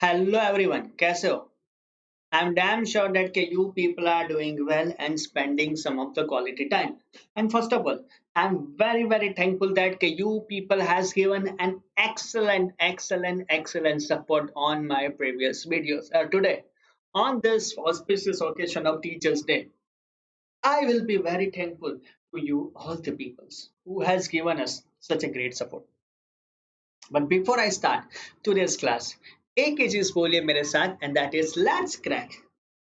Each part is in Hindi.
Hello everyone, कैसे हो? I'm damn sure that you people are doing well and spending some of the quality time. And first of all, I'm very thankful that you people has given an excellent support on my previous videos. Today, on this auspicious occasion of Teachers Day, I will be very thankful to you all the peoples who has given us such a great support. But before I start today's class, एक चीज बोलिए मेरे साथ and that is let's crack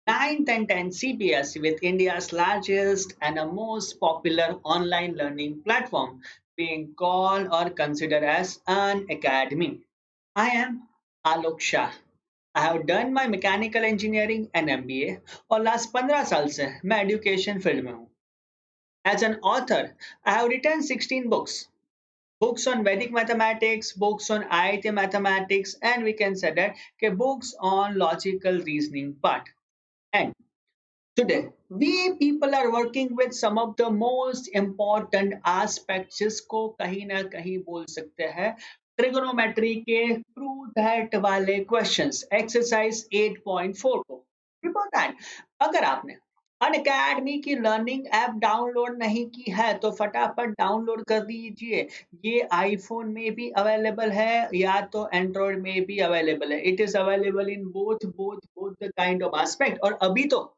9th and 10th CBSE with India's largest and a most popular online learning platform being called or considered as an academy. I am Alok Shah. I have done my mechanical engineering and MBA और last 15 साल से मैं education field में हूँ. As an author, I have written 16 books. Books on Vedic mathematics, books on IIT mathematics, and we can say that books on logical reasoning part. And today, we people are working with some of the most important aspects जिसको कहीं ना कहीं बोल सकते हैं ट्रिगोनोमेट्री के प्रूव दैट वाले क्वेश्चंस एक्सरसाइज 8.4 को. Before that, अगर आपने अनअकैडमी की लर्निंग ऐप डाउनलोड नहीं की है तो फटाफट डाउनलोड कर दीजिए. ये आईफोन में भी अवेलेबल है या तो एंड्रॉयड में भी अवेलेबल है. It is available in both the kind of aspect. और अभी तो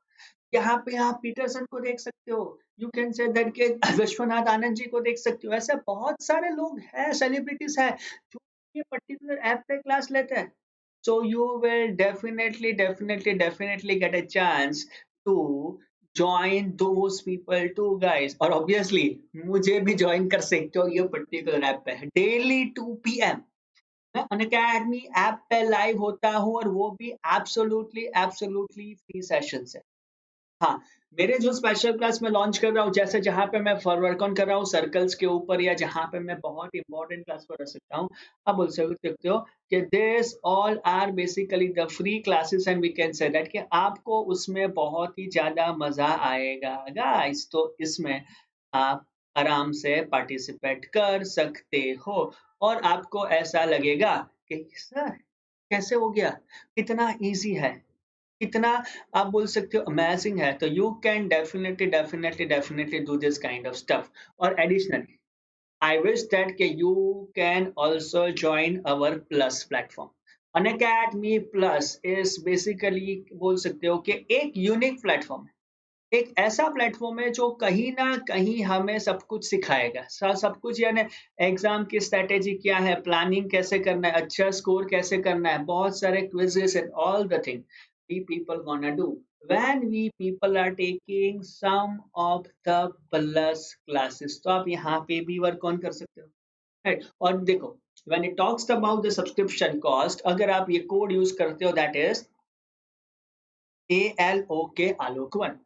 यहाँ पे आप पीटरसन को देख सकते हो. यू कैन से दैट के विश्वनाथ आनंद जी को देख सकते हो. ऐसे बहुत सारे लोग हैं, सेलिब्रिटीज हैं जो ये पर्टिकुलर ऐप पे क्लास लेते हैं. So you will definitely get a chance to join those people too guys. और obviously मुझे भी ज्वाइन कर सकते हो ये पर्टिकुलर ऐप पे डेली 2 PM. मैं अनअकैडमी ऐप पे लाइव होता हूँ और वो भी एब्सोल्युटली फ्री सेशन से. हाँ, मेरे जो स्पेशल क्लास मैं लॉन्च कर रहा हूँ, जैसे जहाँ पे मैं फॉर वर्क ऑन कर रहा हूँ सर्कल्स के ऊपर या जहाँ पे मैं बहुत इंपॉर्टेंट क्लास को रख सकता हूँ, आप बोल सकते हो कि this all are basically the free classes and we can say that कि आपको उसमें बहुत ही ज़्यादा मज़ा आएगा गाइस. तो इसमें आप आराम से पार्टिसिपेट कर सकते हो और आपको ऐसा लगेगा कि सर कैसे हो गया? कितना ईज़ी है. इतना आप बोल सकते हो अमेजिंग है. तो you can definitely do this kind of stuff. और additionally I wish that you can also join our plus platform. Unacademy plus is basically बोल सकते हो कि एक यूनिक प्लेटफॉर्म है. एक ऐसा प्लेटफॉर्म है जो कहीं ना कहीं हमें सब कुछ सिखाएगा. सब कुछ यानी एग्जाम की स्ट्रेटेजी क्या है, प्लानिंग कैसे करना है, अच्छा स्कोर कैसे करना है, बहुत सारे quizzes and all the thing we people gonna do when we people are taking some of the plus classes. तो आप यहाँ पे भी वर्क ऑन कर सकते हो, राइट. और देखो when it talks about the subscription cost, अगर आप ये कोड यूज करते हो दैट इज ALOK आलोक 1.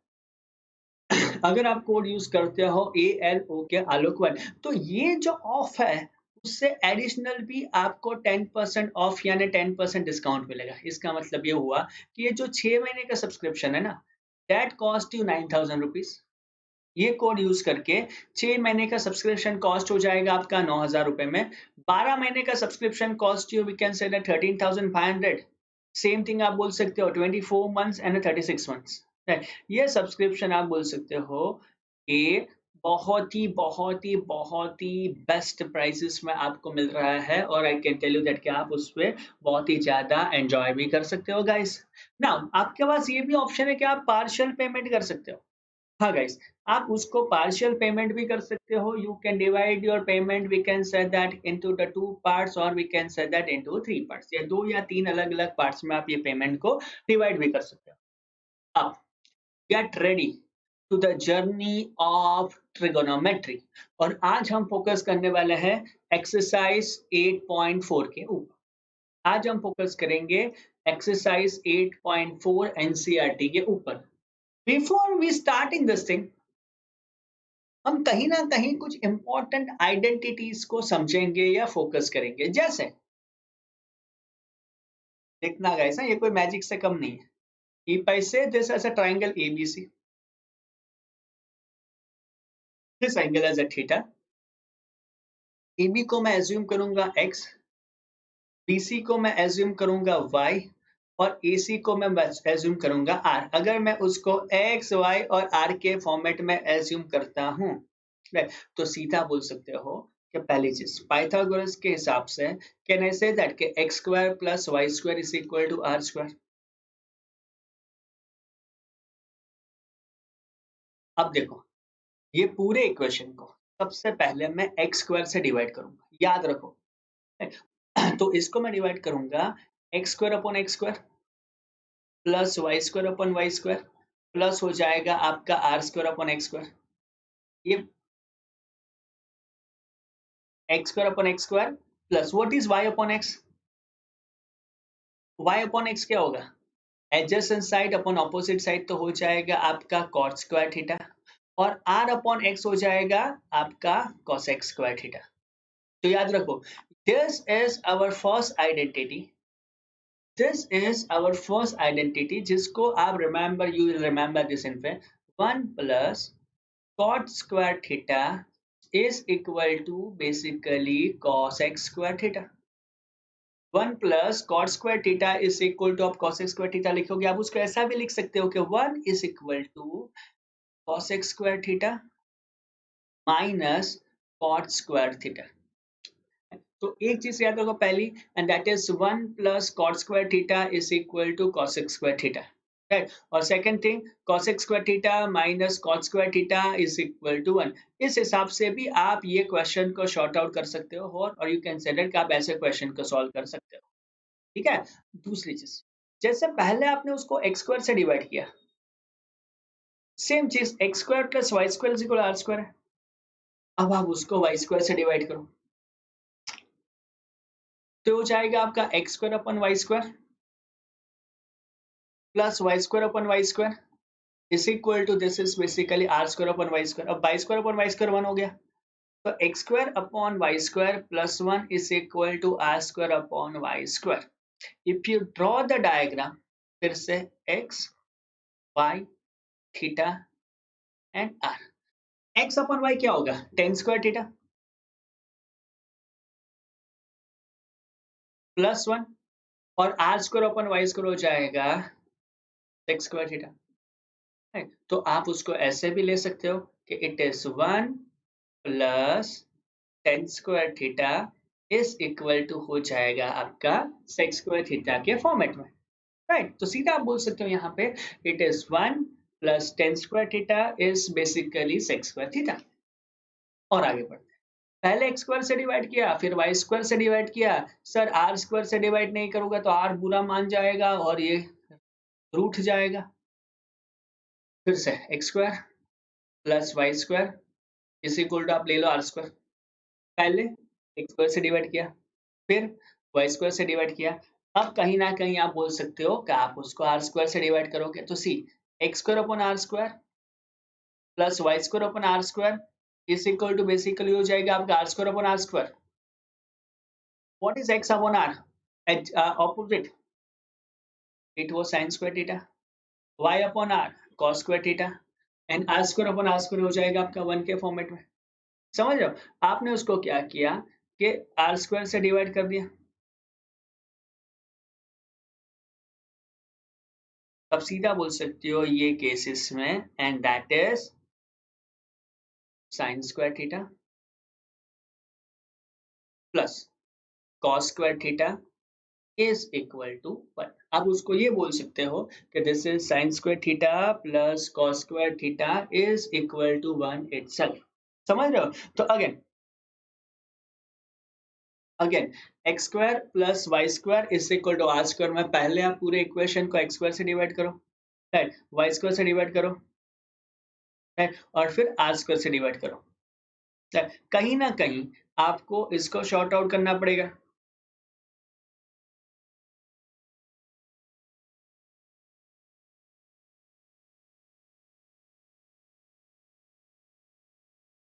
अगर आप कोड यूज करते हो ALOK आलोक 1 तो ये जो ऑफ है उससे एडिशनल भी आपको 10% ऑफ यानी 10% डिस्काउंट मिलेगा. इसका मतलब ये हुआ कि ये जो 6 महीने का सब्सक्रिप्शन है ना दैट कॉस्ट यू 9,000 रुपीज. ये कोड यूज करके 6 महीने का सब्सक्रिप्शन कॉस्ट हो जाएगा आपका 9,000 रुपए में. 12 महीने का subscription cost you we can say 13,500. Same thing आप बोल सकते हो 24 मंथ्स एंड 36 मंथ्स. ये सब्सक्रिप्शन आप बोल सकते हो कि बहुत ही बेस्ट प्राइसेस में आपको मिल रहा है और I can tell you that कि आप उस पे बहुत ही ज्यादा एंजॉय भी कर सकते हो गाइस. नाउ आपके पास ये भी ऑप्शन है कि आप पार्शियल पेमेंट कर सकते हो. हाँ गाइस, आप उसको पार्शियल पेमेंट भी कर सकते हो. You can divide your payment we can say that into the 2 parts और we can say that into 3 parts. या 2 या 3 अलग अलग पार्ट्स में आप ये पेमेंट को डिवाइड भी कर सकते हो. अब get ready to the journey of trigonometry. और आज हम फोकस करने वाले हैं एक्सरसाइज 8.4 के ऊपर. आज हम फोकस करेंगे एक्सरसाइज 8.4 एनसीईआरटी के ऊपर. Before we starting this thing, हम कहीं ना कहीं कुछ इंपॉर्टेंट आइडेंटिटीज को समझेंगे या फोकस करेंगे. जैसे देखना गाइस, ये कोई मैजिक से कम नहीं है. If I say this as a triangle ABC, this angle as a theta, AB को मैं assume करूंगा x BC को मैं एज्यूम करूंगा y और AC को मैं एज्यूम करूंगा r। अगर मैं उसको x, y और r के फॉर्मेट में एज्यूम करता हूँ, right, तो सीधा बोल सकते हो कि पहली चीज पाइथागोरस के हिसाब से कैन आई से दैट कि x square plus y square is equal to r square. अब देखो ये पूरे इक्वेशन को सबसे पहले मैं x स्क्वायर से डिवाइड करूंगा, याद रखो। तो इसको मैं डिवाइड करूंगा x square upon x square plus y square upon y square plus हो जाएगा आपका r square upon x square. ये x square upon x square plus what is y upon x. Y upon x क्या होगा? Adjacent side upon opposite side तो हो जाएगा आपका कॉट स्क्वायर थीटा और आर अपॉन एक्स हो जाएगा आपका कॉस एक्स स्क्वायर थीटा। तो याद रखो this is our first identity, this is our first identity जिसको आप remember, you will remember this in पे 1 plus cot square theta is equal to basically cos x square theta। 1 plus cot square theta is equal to आप cos x square theta लिखोगे, आप उसको ऐसा भी लिख सकते हो कि 1 is equal to cos x square theta minus cot square theta। तो एक चीज याद रखो पहली, and that is 1 plus cot square theta is equal to cos x square theta, right. और second thing cos x square theta minus cot square theta is equal to 1। इस हिसाब से भी आप ये क्वेश्चन को शॉर्ट आउट कर सकते हो और यू कंसीडर कि आप ऐसे क्वेश्चन को सॉल्व कर सकते हो, ठीक है। दूसरी चीज, जैसे पहले आपने उसको x स्क्वायर से डिवाइड किया, सेम चीज x square plus y square is equal r square है। अब आप उसको y स्क्वायर से डिवाइड करो तो हो जाएगा आपका x square upon y square plus y square upon y square is equal to this is basically r square upon y square. अब y square upon y square 1 हो गया, तो x square upon y square plus 1 is equal to r square upon y square. If you draw the diagram, फिर से x y theta and r. X upon y क्या होगा? टेन स्क्वायर थीटा प्लस 1 और r square upon y square हो जाएगा सिक्स स्क्वायर थीटा, राइट। तो आप उसको ऐसे भी ले सकते हो कि it is 1 plus tan square theta is equal to हो जाएगा आपका सेक्स स्क्वायर थीटा के फॉर्मेट में, राइट। तो सीधा आप बोल सकते हो यहाँ पे it is 1 plus tan square theta is basically sec square theta. और आगे बढ़ते हैं, पहले एक्स स्क्वायर से डिवाइड किया फिर वाई स्क्वायर से डिवाइड किया। सर आर स्क्वायर से डिवाइड नहीं करूंगा तो आर बुरा मान जाएगा और ये रूठ जाएगा। फिर से x square plus y square is equal to आप ले लो आर स्क्वायर। पहले एक्स स्क्वायर से डिवाइड किया फिर वाई स्क्वायर से डिवाइड किया। अब कहीं ना कहीं आप बोल सकते हो कि आप उसको आर स्क्वायर से डिवाइड करोगे तो see x square upon r square plus y square upon r square is equal to basically हो जाएगा आपका r square upon r square. What is x upon r? Opposite, it was sin square theta. Y upon r cos square theta and r square upon r square हो जाएगा आपका 1 के फॉर्मेट में। समझ रहे हो? आपने उसको क्या किया कि आर स्क्वायर से डिवाइड कर दिया, अब सीधा बोल सकते हो ये केसेस में and that is sin square theta plus cos square theta is equal to 1। आप उसको ये बोल सकते हो कि this is sin square theta plus cos square theta is equal to 1 itself. समझ रहे हो? तो again x square plus y square is equal to r square में पहले आप पूरे इक्वेशन को एक्स स्क्वायर से डिवाइड करो, राइट, वाई स्क्वायर से डिवाइड करो, राइट, और फिर आर स्क्वायर से डिवाइड करो। कहीं ना कहीं आपको इसको शॉर्ट आउट करना पड़ेगा।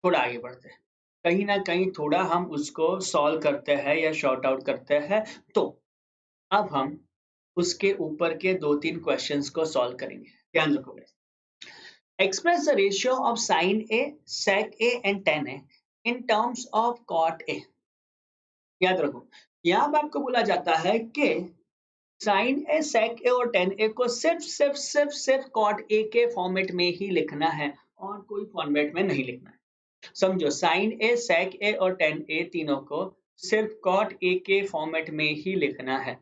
थोड़ा आगे बढ़ते हैं, कहीं ना कहीं थोड़ा हम उसको सॉल्व करते हैं या शॉर्ट आउट करते हैं। तो अब हम उसके ऊपर के दो तीन क्वेश्चंस को सॉल्व करेंगे, ध्यान रखोगे। Express the ratio of sin A, sec A and tan A in terms of cot A. याद रखो यहाँ पे आपको बोला जाता है कि साइन ए सेक ए और टेन ए को सिर्फ कॉट ए के फॉर्मेट में ही लिखना है और कोई फॉर्मेट में नहीं लिखना है। समझो, साइन ए सेक ए और टेन ए तीनों को सिर्फ कॉट ए के फॉर्मेट में ही लिखना है।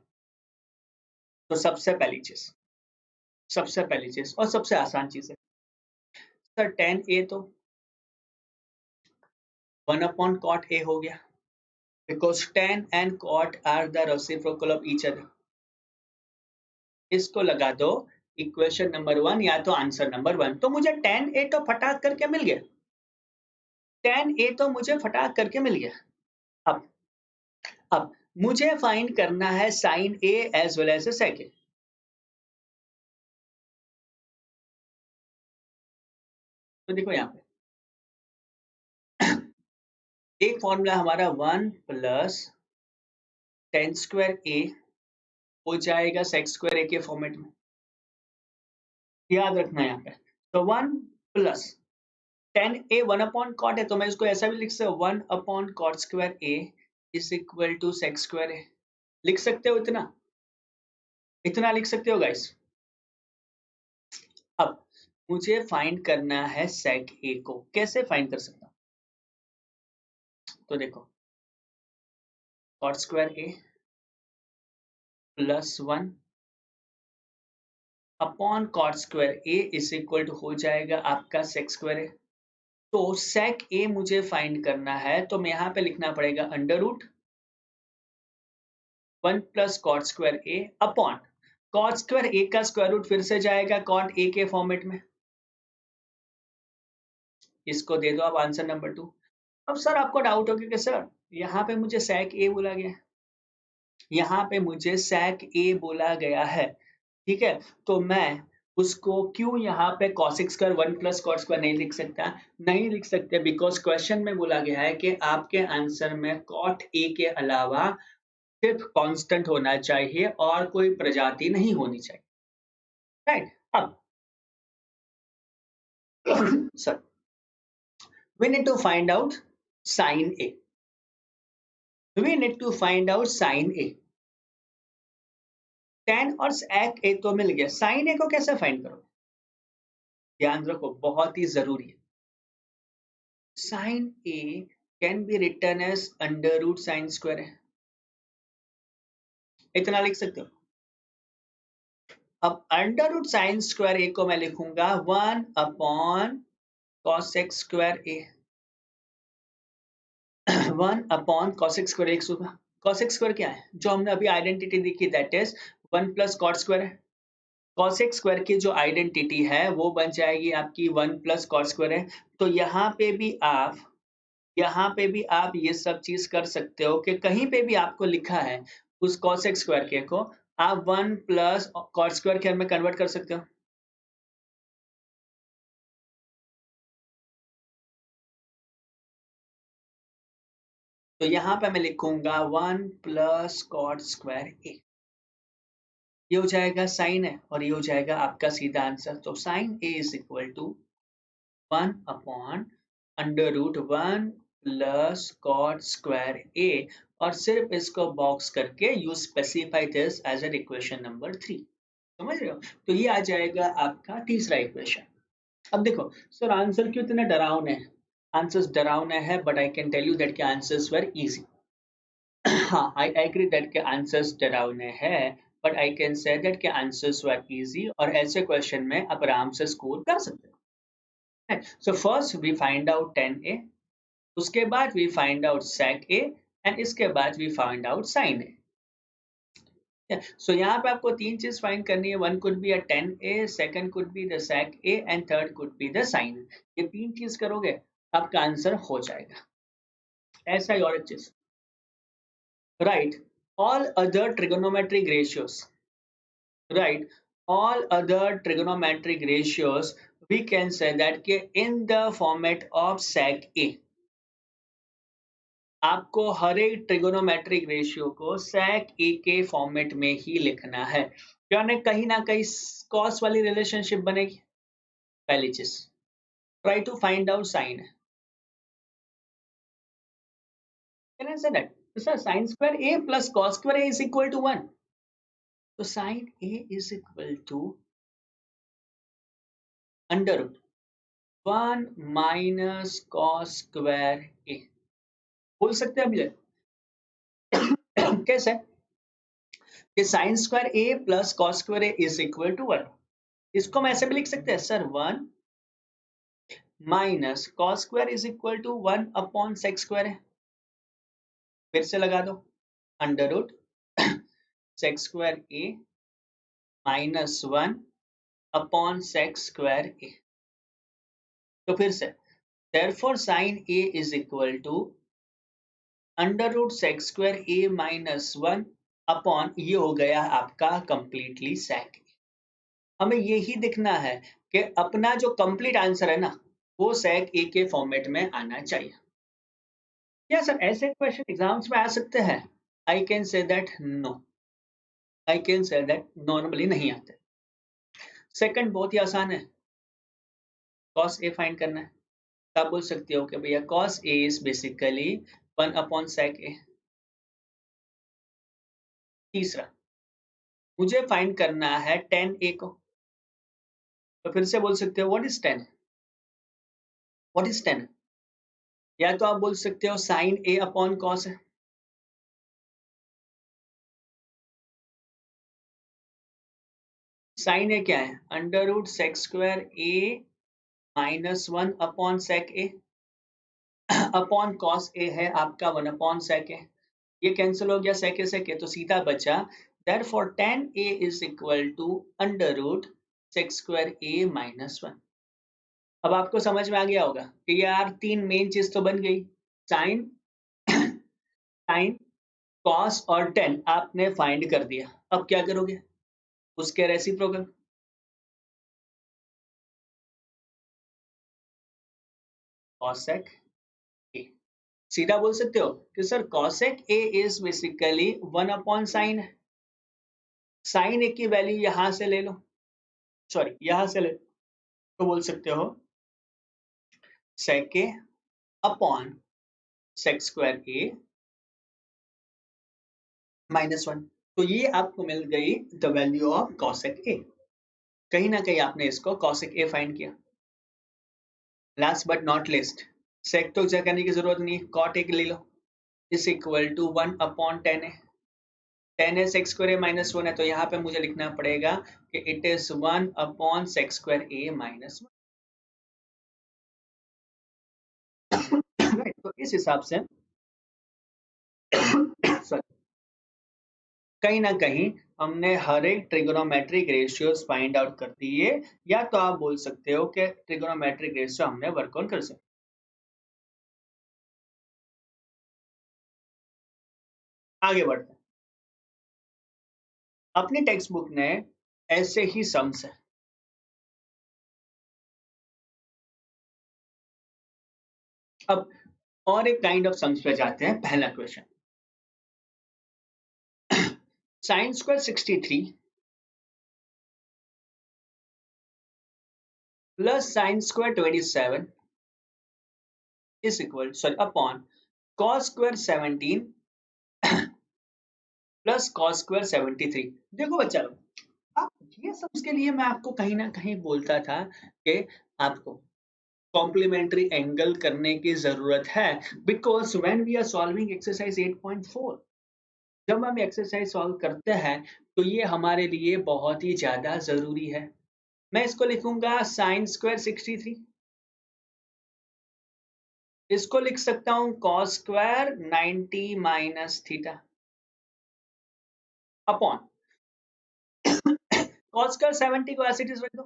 तो सबसे पहली चीज और सबसे आसान चीज है सर, टेन ए तो 1/cot A हो गया, because tan and cot are the reciprocal of each other. इसको लगा दो इक्वेशन नंबर 1 या तो आंसर नंबर 1। तो मुझे tan A तो फटाक करके मिल गया, tan A तो मुझे फटाक करके मिल गया। अब अब मुझे फाइंड करना है sin A as well as sec A। तो देखो यहाँ पे एक फॉर्मूला हमारा 1 प्लस टेन स्क्वायर ए हो जाएगा sec स्क्वायर ए के फॉर्मेट में। याद रखना यहाँ पे, तो 1 प्लस टेन ए 1/cot है, तो मैं इसको ऐसा भी लिख सकता हूँ 1/cot square a is equal to sec square a. लिख सकते हो इतना, इतना लिख सकते हो गाइस। अब मुझे फाइंड करना है sec a को, कैसे फाइंड कर सकता हूँ? तो देखो, cot square a plus 1 upon cot square a is equal to हो जाएगा आपका sec स्क्वायर a। तो sec a मुझे फाइंड करना है, तो मैं यहाँ पे लिखना पड़ेगा under root 1 plus cot square a upon cot square a का स्क्वायर रूट फिर से जाएगा cot a के फॉर्मेट में। इसको दे दो आप आंसर नंबर 2। अब सर आपको डाउट होगा कि सर यहाँ पे मुझे sec a बोला गया, यहाँ पे मुझे sec a बोला गया है, ठीक है, तो मैं उसको क्यों यहाँ पे cosec square 1 plus cot square नहीं लिख सकता? नहीं लिख सकते, बिकॉज क्वेश्चन में बोला गया है कि आपके आंसर में cot a के अलावा सिर्फ कांस्टेंट होना चाहिए और कोई प्रजाति नहीं होनी चाहिए, राइट? अब sir, we need to find out sin a, we need to find out sin a। tan और sec a तो मिल गया, sin a को कैसे फाइंड करोगे? ध्यान रखो, बहुत ही जरूरी है। sin a can be written as under root sin square है, इतना लिख सकते हो। अब अंडर रूट साइन स्क्वायर ए को मैं लिखूंगा 1 अपॉन cosec स्क्वायर ए 1 अपॉन cosec स्क्वायर एक होगा। cosec स्क्वायर क्या है, जो हमने अभी आइडेंटिटी देखी, that is 1 plus cot square है। cosec स्क्वायर की जो आइडेंटिटी है वो बन जाएगी आपकी 1 प्लस cot स्क्वायर है। तो यहाँ पे भी आप ये सब चीज कर सकते हो कि कहीं पे भी आपको लिखा है उस cosec स्क्वायर के को आप 1 प्लस cot स्क्वायर के में कन्वर्ट कर सकते हो। तो यहाँ पे मैं लिखूंगा 1 प्लस cot स्क्वायर ए, ये हो जाएगा साइन है और ये हो जाएगा आपका सीधा आंसर। तो sine a is equal to 1 upon under root 1 plus cot square a, और सिर्फ इसको बॉक्स करके you specify this as an equation number 3। समझ रहे हो? तो ये आ जाएगा आपका तीसरा इक्वेशन। अब देखो सर, आंसर क्यों इतने डरावने हैं? आंसर्स डरावने हैं, but I can tell you that के आंसर्स वर इजी। हाँ, I agree that के आंसर्स डरावने हैं, but I can say that के आंसर्स वर इजी, और ऐसे क्वेश्चन में आप आराम से स्कोर कर सकते हो। So first we find out tan a, उसके बाद we find out sec a, and इसके बाद we find out sin a। So यहाँ पे आपको तीन चीज फाइंड करनी है, one could be a tan a, second could be the sec a, and third could be the sin। ये तीन चीज करोगे आपका आंसर हो जाएगा। ऐसा ही और एक चीज, right, all other trigonometric ratios, right, all other trigonometric ratios we can say that कि in the format of sec a, आपको हर एक ट्रिगोनोमेट्रिक रेशियो को sec a के फॉर्मेट में ही लिखना है, यानी कहीं ना कहीं cos वाली रिलेशनशिप बनेगी। पहली चीज, try to find out sin, can I say that? तो sir sine square a plus cos square a is equal to 1, तो sine a is equal to under root 1 minus cos square a. बोल सकते हैं मुझे कैसे कि sine square a plus cos square a is equal to 1। इसको हम ऐसे भी लिख सकते हैं sir 1 minus cos square is equal to 1 upon sec square है। फिर से लगा दो under root sec square A minus 1 upon sec square A. तो फिर से therefore sin a is equal to under root sec square A minus 1 upon ये हो गया आपका कंप्लीटली सेक। हमें यही दिखना है कि अपना जो कंप्लीट आंसर है ना वो सेक ए के फॉर्मेट में आना चाहिए। क्या सर ऐसे क्वेश्चन एग्जाम्स में आ सकते हैं? I can say that no, I can say that normally नहीं आते। सेकंड बहुत ही आसान है, कॉस ए फाइंड करना है। तो आप बोल सकते हो कि भैया cos a is basically 1 upon sec a. तीसरा मुझे फाइंड करना है टेन ए को, तो फिर से बोल सकते हो what is ten, what is ten. या तो आप बोल सकते हो साइन ए अपॉन कॉस है, साइन ए क्या है under root sec square A minus 1 upon sec a upon cos A है आपका 1 अपॉन सेक ए। ये कैंसिल हो गया सेक ए तो सीधा बचा therefore tan a is equal to under root sec square A minus 1। अब आपको समझ में आ गया होगा कि यार तीन मेन चीज तो बन गई, साइन साइन कॉस और टेन आपने फाइंड कर दिया। अब क्या करोगे उसके रेसिप्रोकल, कॉसेक ए। सीधा बोल सकते हो कि sir cosec A is basically 1 upon sign है, साइन ए की वैल्यू यहां से ले लो, सॉरी यहां से ले, तो बोल सकते हो sec a upon sec square A minus 1। तो ये आपको मिल गई the value of cosec a. कहीं ना कहीं आपने इसको कॉसेक ए फाइंड किया। Last but not least, sec तो करने की जरूरत नहीं, कॉट ए ले लो is equal to 1 upon tan a. Tan a sec square A minus 1 है तो यहाँ पे मुझे लिखना पड़ेगा कि it is 1 upon sec square A minus 1। Right, तो इस हिसाब से sorry, कहीं ना कहीं हमने हर एक ट्रिगोनोमेट्रिक रेशियोज फाइंड आउट कर दिए, या तो आप बोल सकते हो कि ट्रिगोनोमेट्रिक रेशियो हमने वर्क ऑन कर सकते। आगे बढ़ते हैं, अपनी टेक्स्ट बुक ने ऐसे ही सम्स है। अब और एक काइंड ऑफ सम्स पे जाते हैं। पहला question, sign square 63 plus sin square 27 is equal sorry upon cos square 17 plus cos square 73। देखो बच्चा लोग, आप ये सब के लिए मैं आपको कहीं ना कहीं बोलता था कि आपको कॉम्प्लीमेंट्री एंगल करने की जरूरत है, because when we are solving exercise 8.4, जब हम एक्सरसाइज सॉल्व करते हैं तो ये हमारे लिए बहुत ही ज्यादा जरूरी है। मैं इसको लिखूंगा साइन स्क्वायर 63, इसको लिख सकता हूं cos square 90 minus theta upon cos square 70 को एज इट इज रख दो।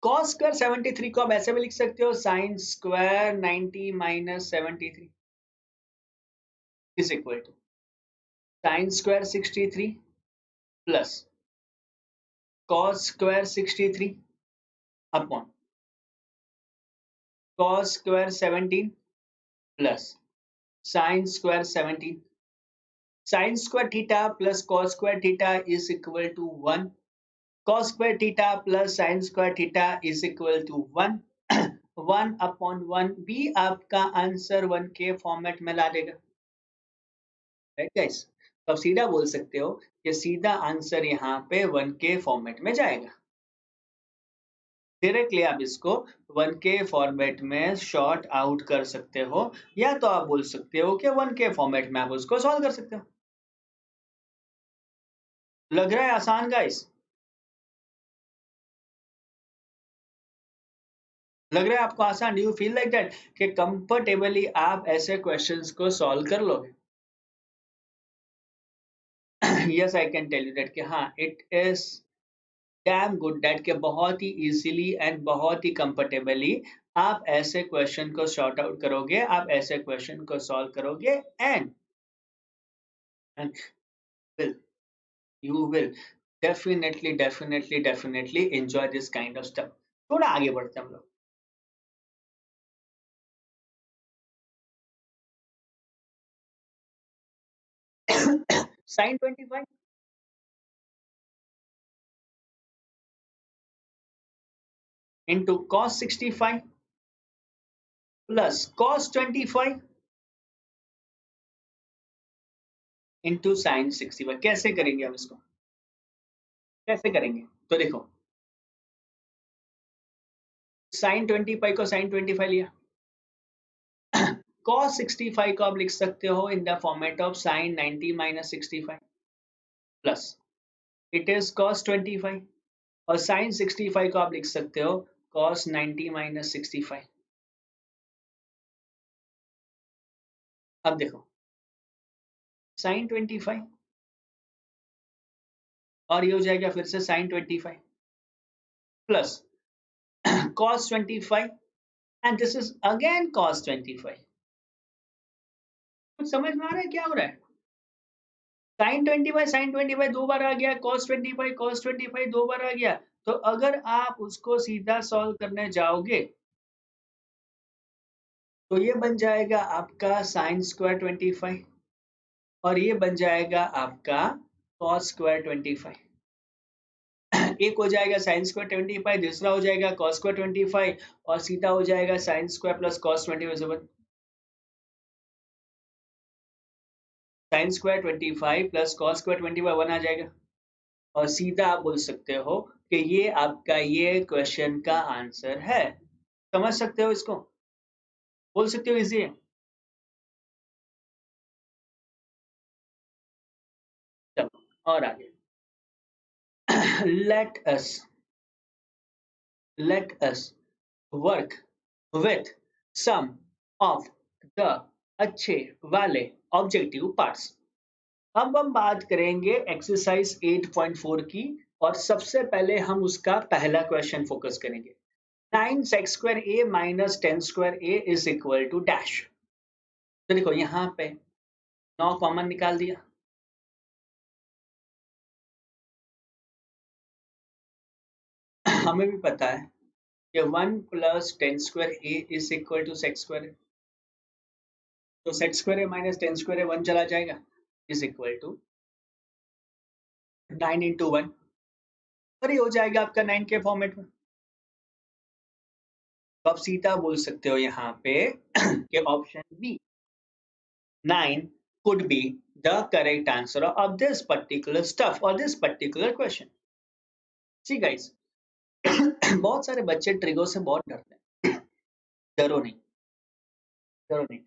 कॉस स्क्वायर 73 को आप ऐसे भी लिख सकते हो sin square 90 minus 73 is equal to sin square 63 plus cos square 63 upon cos square 17 plus sin square 17। Sin square theta plus cos square theta is equal to 1, cos square theta plus sin square theta is equal to 1 1/1 भी आपका आंसर 1 के फॉर्मेट में ला देगा, राइट गाइस। तो आप सीधा बोल सकते हो कि सीधा आंसर यहाँ पे 1 के फॉर्मेट में जाएगा। डायरेक्टली आप इसको 1 के फॉर्मेट में शॉर्ट आउट कर सकते हो, या तो आप बोल सकते हो कि 1 के फॉर्मेट में आप उसको सॉल्व कर सकते हो। लग रहा है आसान गाइस? लग रहा है आपको आसान? यू फील लाइक दैट कि कंफर्टेबली आप ऐसे क्वेश्चंस को सॉल्व कर लोगे? Yes, I can tell you that कि हाँ, it is damn good that के बहुत ही इजीली एंड बहुत ही कंफर्टेबली आप ऐसे क्वेश्चन को सॉर्ट आउट करोगे, आप ऐसे क्वेश्चन को सॉल्व करोगे, and will you will definitely enjoy this kind of stuff। थोड़ा आगे बढ़ते हैं हम लोग। Sin 25 into cos 65 plus cos 25 into sin 65। कैसे करेंगे हम इसको? कैसे करेंगे? तो देखो, साइन 25 को साइन 25 लिया, cos 65 को आप लिख सकते हो in the format of sin 90 minus 65 plus it is cos 25, और sin 65 को आप लिख सकते हो cos 90 माइनस 65। अब देखो, sin 25 और ये हो जाएगा फिर से sin 25 plus cos 25 and this is again cos 25। कुछ समझ में आ रहा है क्या हो रहा है? sin 25 दो बार आ गया, cos 25 दो बार आ गया। तो अगर आप उसको सीधा सॉल्व करने जाओगे तो ये बन जाएगा आपका साइन स्क्वायर 25, और ये बन जाएगा आपका कॉस स्क्वायर 25। एक हो जाएगा साइन स्क्वायर 25, दूसरा हो जाएगा कॉस स्क्वायर 25, और सीधा हो जाएगा sine square plus cos 25। Sine square 25 plus cos square 25 1 आ जाएगा, और सीधा आप बोल सकते हो कि ये आपका ये क्वेश्चन का आंसर है। समझ सकते हो इसको? बोल सकते हो इजी है। चलो और आगे। let us let us work with some of the अच्छे वाले ऑब्जेक्टिव पार्ट्स। अब हम बात करेंगे एक्सरसाइज 8.4 की, और सबसे पहले हम उसका पहला क्वेश्चन फोकस करेंगे। 9 sec square a minus 10 square a is equal to dash. तो देखो यहाँ पे 9 कॉमन निकाल दिया, हमें भी पता है कि 1 + 10 square a is equal to sec square. तो sec square A minus 10 square a 1 चला जाएगा, इज इक्वल टू 9 × 1, और ये हो जाएगा आपका 9 के फॉर्मेट में। तो आप सीधा बोल सकते हो यहाँ पे कि option B 9 could be the correct answer of this particular stuff or this particular question। See guys, बहुत सारे बच्चे ट्रिगो से बहुत डरते हैं। डरो नहीं, डरो नहीं।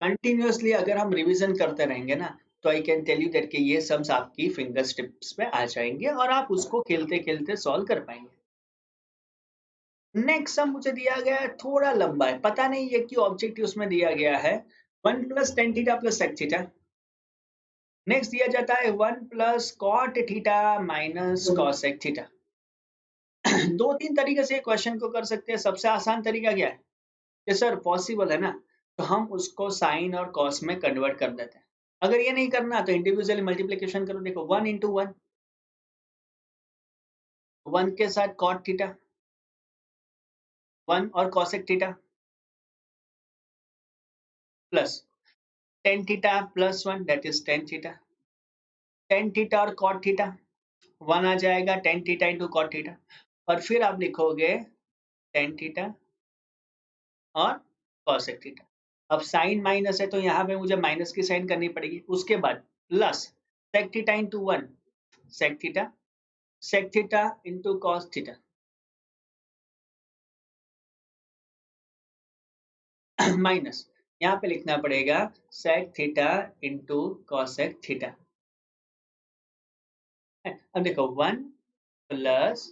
कंटिन्यूअसली अगर हम रिवीजन करते रहेंगे ना, तो I can tell you that कि ये सम्स आपकी फिंगर टिप्स पे आ जाएंगे, और आप उसको खेलते खेलते सॉल्व कर पाएंगे। नेक्स्ट सम मुझे दिया गया है, थोड़ा लंबा है, पता नहीं ये क्यों ऑब्जेक्टिव उसमें दिया गया है। 1 + tan theta plus sec theta. Next दिया जाता है 1 + cot theta minus cosec theta. दो तीन तरीके से क्वेश्चन को कर सकते हैं। सबसे आसान तरीका क्या है कि सर पॉसिबल है ना, तो हम उसको साइन और कॉस में कन्वर्ट कर देते हैं। अगर ये नहीं करना तो इंडिविजुअली मल्टीप्लिकेशन करो। देखो 1 × 1, 1 के साथ cot थीटा, 1 और cosec theta, plus tan theta plus 1 that is tan theta. tan theta और cot थीटा 1 आ जाएगा, tan theta into cot theta, और फिर आप लिखोगे tan थीटा और कॉसेक थीटा। अब साइन माइनस है तो यहाँ पे मुझे माइनस की साइन करनी पड़ेगी। उसके बाद plus sec theta into 1 sec theta into cos theta minus यहाँ पे लिखना पड़ेगा sec theta into cosec theta. अब देखो 1 plus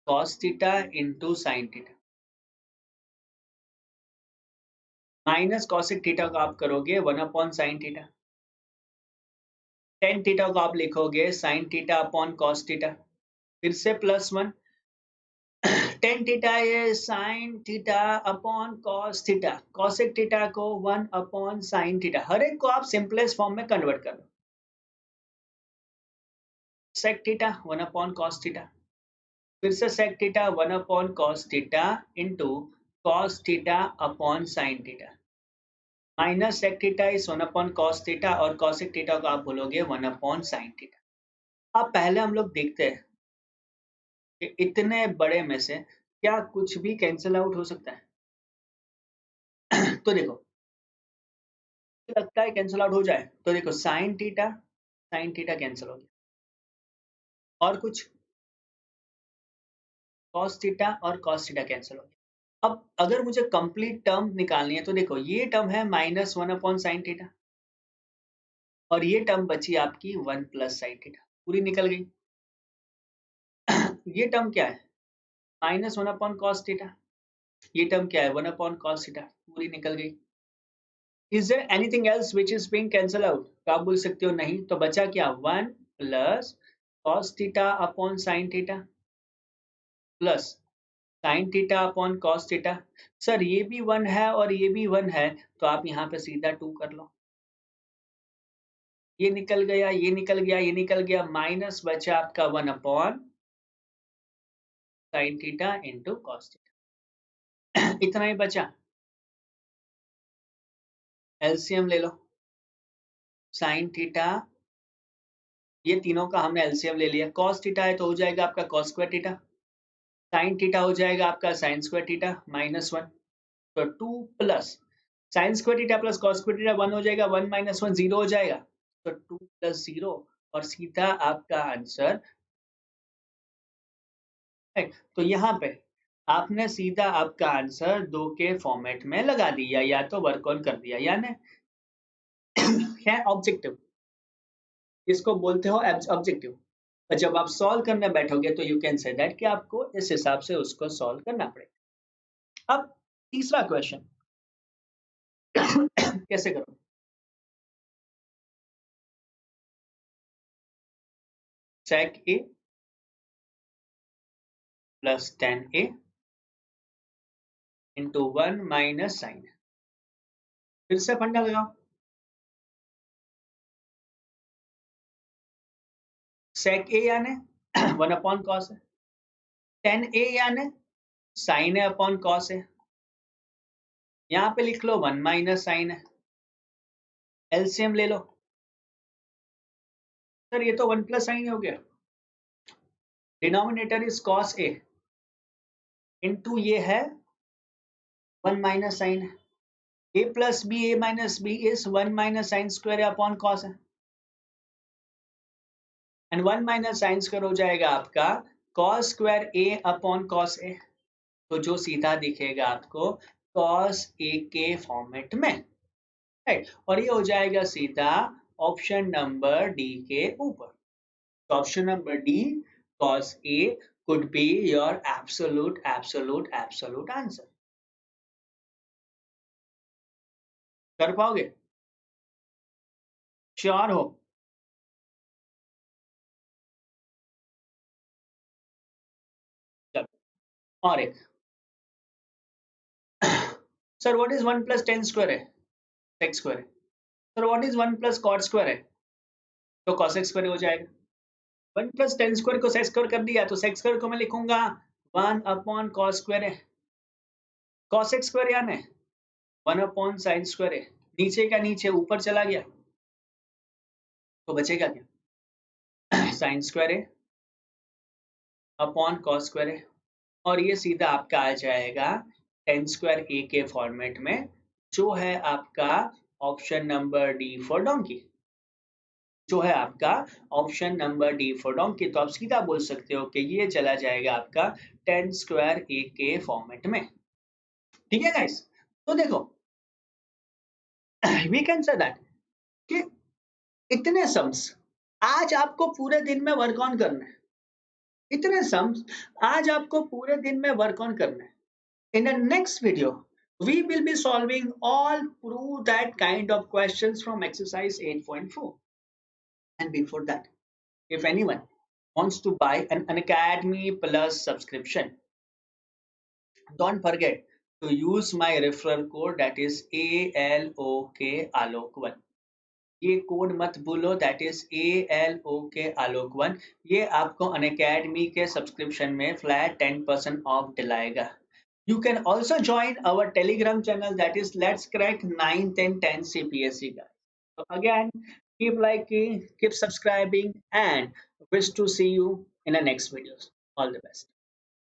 cos theta into sin theta minus cosec theta को आप करोगे 1 upon sin theta. Tan theta को आप लिखोगे sin theta upon cos theta. फिर से प्लस 1 टेन थीटा ये sin theta upon cos theta. Cosec theta को 1 अपॉन साइन थीटा। हर एक को आप सिंपलेस्ट फॉर्म में कन्वर्ट कर दो। Sec theta 1 upon cos theta. फिर से sec theta 1 upon cos theta into cos theta upon sin theta minus sec theta is 1 upon cos theta और कॉसेक थीटा को आप बोलोगे 1 अपॉन साइन थीटा। अब पहले हम लोग देखते हैं कि इतने बड़े में से क्या कुछ भी कैंसिल आउट हो सकता है। तो देखो लगता है कैंसिल आउट हो जाए तो देखो साइन थीटा कैंसिल हो गया और कुछ कॉस थीटा और कॉस थीटा कैंसिल हो गया। अब अगर मुझे कंप्लीट टर्म निकालनी है तो देखो ये टर्म है माइनस 1 अपॉन साइन थीटा और ये टर्म बची आपकी 1 प्लस साइन थीटा पूरी निकल गई। ये टर्म क्या है माइनस 1 अपॉन कॉस थीटा। ये टर्म क्या है 1 अपॉन कॉस थीटा पूरी निकल गई। Is there anything else which is being cancel out? तो आप बोल सकते हो नहीं, तो बचा क्या 1 plus cos theta upon sin theta plus sign theta upon cos theta. Sir ये भी 1 है और ये भी 1 है तो आप यहाँ पे सीधा 2 कर लो। ये निकल गया, ये निकल गया, ये निकल गया, माइनस बचा आपका 1 upon sin theta into cos theta. इतना ही बचा। एलसीएम ले लो। साइन थीटा ये तीनों का हमने एलसीएम ले लिया। कॉस थीटा है तो हो जाएगा आपका cos square theta. Sine theta हो जाएगा आपका साइन स्क्वायर थीटा -1। तो 2 plus sin square theta plus cos square theta 1 हो जाएगा, 1 - 1 0 हो जाएगा। तो 2 + 0 और सीधा आपका आंसर है। तो यहाँ पे आपने सीधा आपका आंसर 2 के फॉर्मेट में लगा दिया या तो वर्क ऑन कर दिया यानी है ऑब्जेक्टिव। इसको बोलते हो ऑब्जेक्टिव। और जब आप सॉल्व करने बैठोगे तो यू कैन से दैट कि आपको इस हिसाब से उसको सॉल्व करना पड़ेगा। अब तीसरा क्वेश्चन कैसे करोगे? sec a plus tan a into 1 minus sin। फिर से फंडा लगाओ। sec a यानी 1 अपॉन cos है। tan a यानी sin है अपॉन cos है। यहाँ पे लिख लो 1 माइनस साइन है। एलसीएम ले लो। सर ये तो 1 प्लस साइन हो गया। Denominator is cos a into ये है 1 माइनस साइन है। a plus b a minus b is 1 minus sin square upon cos है। एंड 1 माइनस साइन स्क्वायर हो जाएगा आपका cos square a upon cos a। तो जो सीधा दिखेगा आपको cos a के फॉर्मेट में, राइट। और ये हो जाएगा सीधा ऑप्शन नंबर डी के ऊपर। तो option number D cos a could be your absolute answer. कर पाओगे? श्योर हो? चलो और एक। Sir what is 1 plus tan square है? सेक स्क्वायर है। Sir what is 1 plus cot square है? तो कॉसेक स्क्वायर हो जाएगा। 1 प्लस टेन स्क्वायर को सेक स्क्वायर कर दिया तो सेक स्क्वायर को मैं लिखूंगा 1 अपॉन कॉस स्क्वायर है। कॉसेक स्क्वायर यानी 1 अपॉन साइन स्क्वायर है। नीचे का नीचे ऊपर चला गया तो बचेगा क्या साइन स्क्वायर है अपॉन कॉस स्क्वायर है। और ये सीधा आपका आ जाएगा टेन स्क्वायर ए के फॉर्मेट में, जो है आपका option number D for donkey, जो है आपका option number D for donkey. तो आप सीधा बोल सकते हो कि ये चला जाएगा आपका टेन स्क्वायर ए के फॉर्मेट में। ठीक है गाइस, तो देखो वी कैन से दैट कि इतने सम्स आज आपको पूरे दिन में वर्क ऑन करना है, इतने सम्स आज आपको पूरे दिन में वर्क ऑन करना है। In the next video, we will be solving all prove that kind of questions from exercise 8.4. And before that, if anyone wants to buy an Academy Plus subscription, don't forget to use my referral code, that is ALOK Alok1. ये कोड मत भूलो, दैट इज ALOK Alok1। ये आपको अनअकैडमी के सब्सक्रिप्शन में फ्लैट 10% ऑफ दिलाएगा। You can also join our Telegram channel, that is Let's Crack 9th and 10th CPSC guys. So again, keep liking, keep subscribing, and wish to see you in the next videos. All the best.